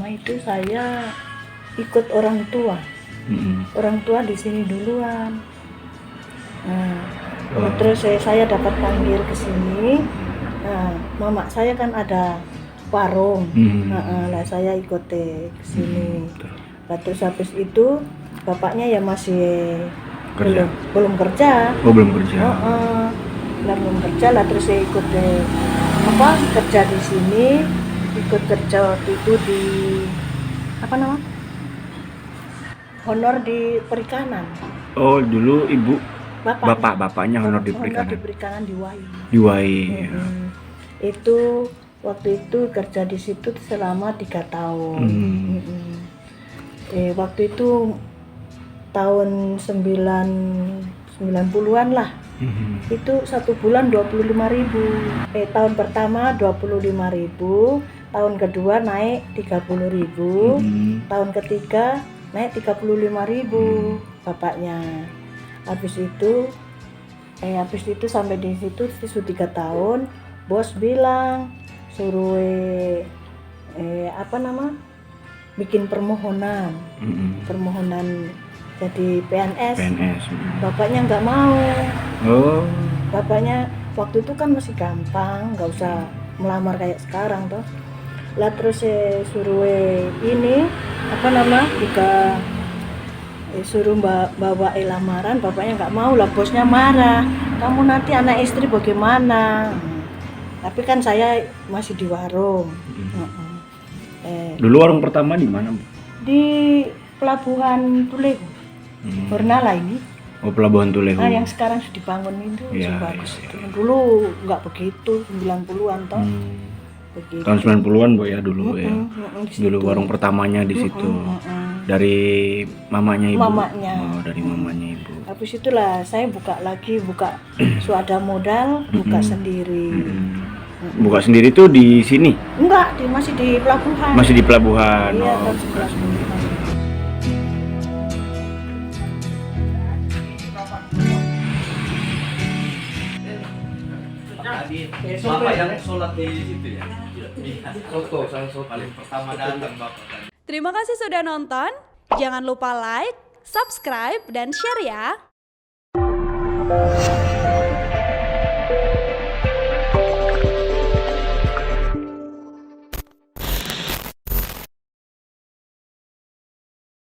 pertama itu saya ikut orang tua. Orang tua di sini duluan. Nah, terus saya dapat panggil ke sini. Nah, mama saya kan ada warung. Lah saya ikut ke sini. Nah, terus habis itu bapaknya ya masih belum kerja. Oh, belum kerja. Belum kerja lah, terus saya ikut kerja di sini, ikut kerja waktu itu di honor di perikanan. Oh, dulu ibu bapaknya honor di perikanan. Honor di perikanan di WAI. Itu waktu itu kerja di situ selama 3 tahun. Waktu itu tahun 90-an lah. Itu 1 bulan 25.000. Tahun pertama 25.000, tahun kedua naik 30.000, tahun ketiga naik 35.000 bapaknya. Habis itu sampai di situ 3 tahun, bos bilang suruh bikin permohonan jadi PNS. Bapaknya nggak mau. Bapaknya waktu itu kan masih gampang, nggak usah melamar kayak sekarang toh. Lah terus suruh suruh bawa lamaran, bapaknya nggak mau. Lah bosnya marah, kamu nanti anak istri bagaimana? Tapi kan saya masih di warung. Dulu warung pertama di mana, Bu? Di Pelabuhan Tulehu. Bernala ini. Oh, Pelabuhan Tulehu. Nah, yang sekarang sudah dibangun itu bagus itu. Dulu nggak begitu, 90-an toh. Begitu. Tahun 90-an, Bu, ya dulu ya. Dulu warung pertamanya di situ. Dari mamanya ibu. Oh, dari mamanya ibu. Habis itulah saya buka suada modal, buka sendiri. Buka sendiri tuh di sini? Enggak, masih di pelabuhan. Masih di pelabuhan. Iya, oh, Bapak yang sholat di situ ya? Foto saya paling pertama datang Bapak tadi. Terima kasih sudah nonton. Jangan lupa like, subscribe, dan share ya.